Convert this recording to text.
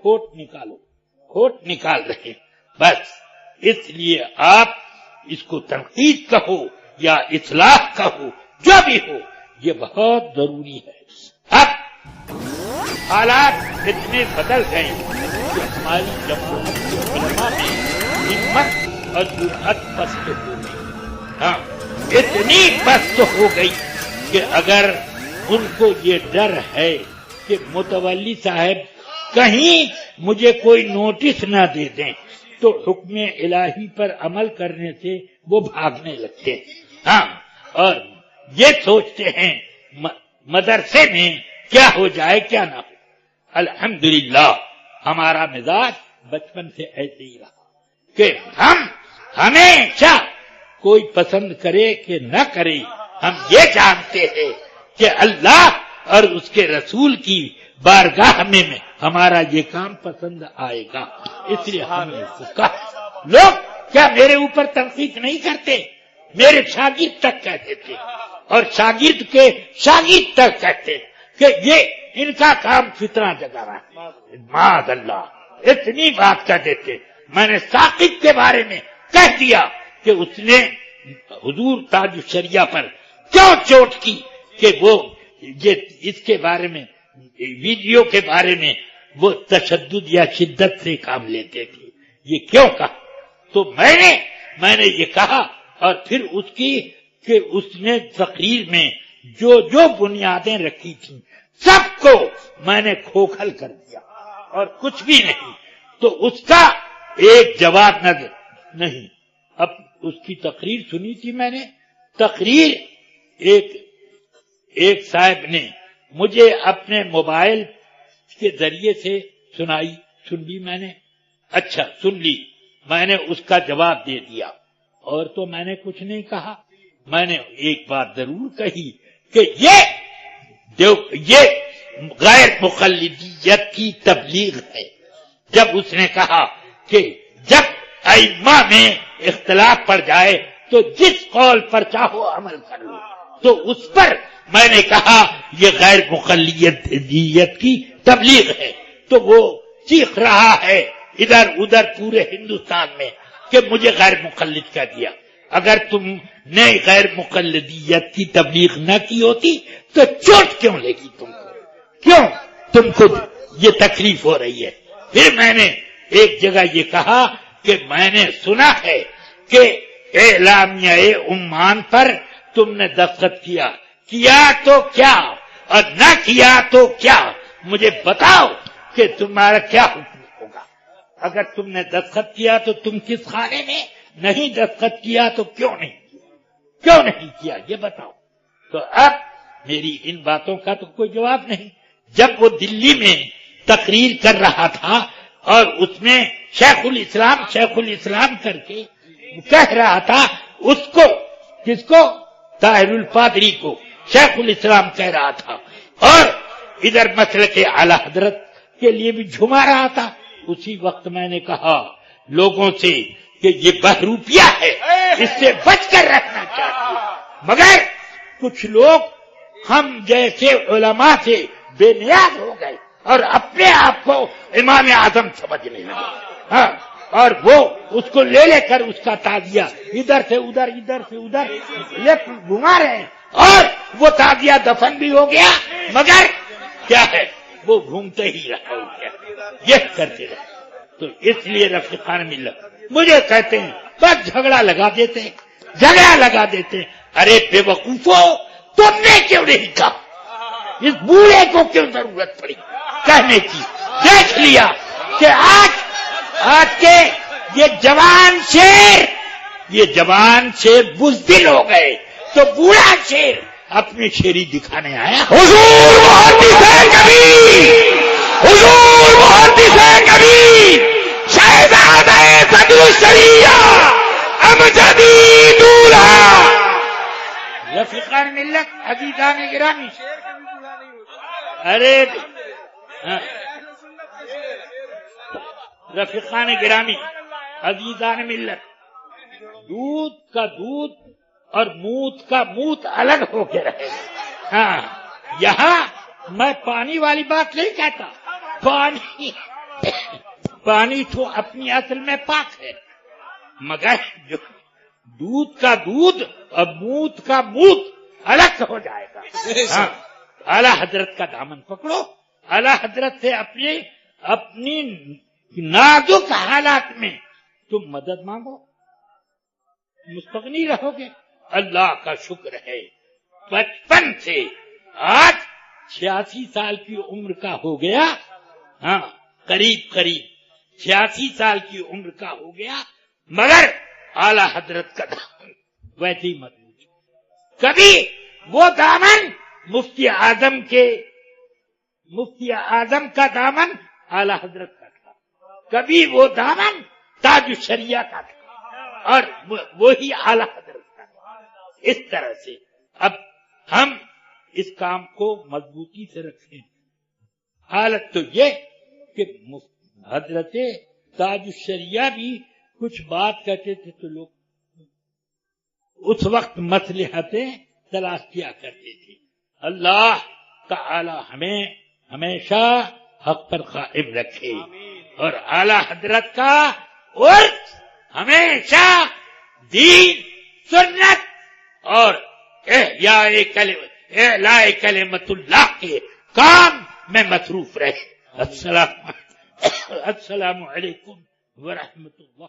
کھوٹ نکال رہے ہیں. بس اس لیے آپ اس کو تنقید کہو یا اصلاح کہو، جو بھی ہو، یہ بہت ضروری ہے. اب حالات اتنے بدل گئے کہ ہماری جماعت کے علماء میں ہمت اور جرأت پست ہو گئی. ہاں، اتنی پست ہو گئی کہ اگر ان کو یہ ڈر ہے کہ متولی صاحب کہیں مجھے کوئی نوٹس نہ دے دیں تو حکم الہی پر عمل کرنے سے وہ بھاگنے لگتے ہیں. ہاں، اور یہ سوچتے ہیں مدرسے میں کیا ہو جائے کیا نہ ہو. الحمدللہ ہمارا مزاج بچپن سے ایسے ہی رہا کہ ہم ہمیشہ کوئی پسند کرے کہ نہ کرے، ہم یہ جانتے ہیں کہ اللہ اور اس کے رسول کی بارگاہ میں ہمارا یہ کام پسند آئے گا. اس لیے ہم نے اس کو کہا. لوگ کیا میرے اوپر تنقید نہیں کرتے؟ میرے شاگرد تک کہتے تھے اور شاگرد کے شاگرد تک کہتے کہ یہ ان کا کام فتنہ جگا رہا ہے. معاذ اللہ، اتنی بات کہہ دیتے. میں نے ثاقب کے بارے میں کہہ دیا کہ اس نے حضور تاج الشریعہ پر کیوں چوٹ کی کہ وہ یہ اس کے بارے میں ویڈیو کے بارے میں وہ تشدد یا شدت سے کام لیتے تھے. یہ کیوں کہا؟ تو میں نے یہ کہا اور پھر اس کی کہ اس نے تقریر میں جو بنیادیں رکھی تھیں سب کو میں نے کھوکھل کر دیا اور کچھ بھی نہیں. تو اس کا ایک جواب نہیں. اب اس کی تقریر سنی تھی میں نے. تقریر ایک صاحب نے مجھے اپنے موبائل کے ذریعے سے سن لی میں نے. اچھا سن لی. میں نے اس کا جواب دے دیا اور تو میں نے کچھ نہیں کہا. میں نے ایک بات ضرور کہی کہ یہ غیر مقلدیت کی تبلیغ ہے. جب اس نے کہا کہ جب ائمہ میں اختلاف پڑ جائے تو جس قول پر چاہو عمل کر لو، تو اس پر میں نے کہا یہ غیر مقلدیت کی تبلیغ ہے. تو وہ چیخ رہا ہے ادھر ادھر پورے ہندوستان میں کہ مجھے غیر مقلد کہہ دیا. اگر تم نے غیر مقلدیت کی تبلیغ نہ کی ہوتی تو چوٹ کیوں لے گی تم کو؟ کیوں تم کو یہ تکلیف ہو رہی ہے؟ پھر میں نے ایک جگہ یہ کہا کہ میں نے سنا ہے کہ اعلامیہ عمان پر تم نے دستخط کیا تو کیا اور نہ کیا تو کیا؟ مجھے بتاؤ کہ تمہارا کیا حکم ہوگا. اگر تم نے دستخط کیا تو تم کس خانے میں؟ نہیں دستخط کیا تو کیوں نہیں کیا یہ بتاؤ. تو اب میری ان باتوں کا تو کوئی جواب نہیں. جب وہ دلی میں تقریر کر رہا تھا اور اس میں شیخ الاسلام کر کے کہہ رہا تھا اس کو، کس کو؟ طاہر الپادری کو شیخ الاسلام کہہ رہا تھا اور ادھر مسلک اعلی حضرت کے لیے بھی جھما رہا تھا. اسی وقت میں نے کہا لوگوں سے کہ یہ بہروپیہ ہے، اس سے بچ کر رکھنا چاہیے. مگر کچھ لوگ ہم جیسے علماء سے بے نیاز ہو گئے اور اپنے آپ کو امام اعظم سمجھنے لگے. ہاں، اور وہ اس کو لے کر اس کا تعزیہ ادھر سے ادھر گھما رہے ہیں اور وہ تعزیہ دفن بھی ہو گیا مگر کیا ہے وہ گھومتے ہی رہا ہو گیا. یہ کرتے رہے. تو اس لیے رفیقان ملت مجھے کہتے ہیں بس جھگڑا لگا دیتے. ارے بے وقوفو، تم نے کیوں نہیں کہا؟ اس بوڑھے کو کیوں ضرورت پڑی کہنے کی؟ دیکھ لیا کہ آج کے یہ جوان شیر بزدل ہو گئے تو بوڑھا شیر اپنی شیری دکھانے آیا. حضور محدث کبیر شہزادہ صدر الشریعہ امجدی دولہا. رفیقان ملت عزیزان گرامی، ارے رفیقان گرامی عزیزان ملت، دودھ کا دودھ اور موت کا موت الگ ہو کے رہے. ہاں، یہاں میں پانی والی بات نہیں کہتا. پانی تو اپنی اصل میں پاک ہے، مگر جو دودھ کا دودھ اور موت کا موت الگ ہو جائے گا. ہاں، اعلیٰ حضرت کا دامن پکڑو، اعلیٰ حضرت سے اپنی نازک حالات میں تم مدد مانگو، مستغنی رہو گے. اللہ کا شکر ہے 55 سے آج 86 سال کی عمر کا ہو گیا. ہاں، قریب 86 سال کی عمر کا ہو گیا، مگر اعلیٰ حضرت کا دامن ویسے ہی مضبوط. کبھی وہ دامن مفتی اعظم کا دامن اعلیٰ حضرت کا تھا، کبھی وہ دامن تاج الشریعہ کا تھا، اور وہی اعلیٰ حضرت کا تھا. اس طرح سے اب ہم اس کام کو مضبوطی سے رکھیں. حالت تو یہ کہ حضرت تاج الشریعہ بھی کچھ بات کہتے تھے تو لوگ اس وقت مصلحتیں تلاش کیا کرتے تھے. اللہ تعالی ہمیں ہمیشہ حق پر قائم رکھے، اور اعلی حضرت کا عرف ہمیشہ دین، سنت اور اعلاء کلمت اللہ کے کام میں مصروف رہے. السلام علیکم ورحمۃ اللہ.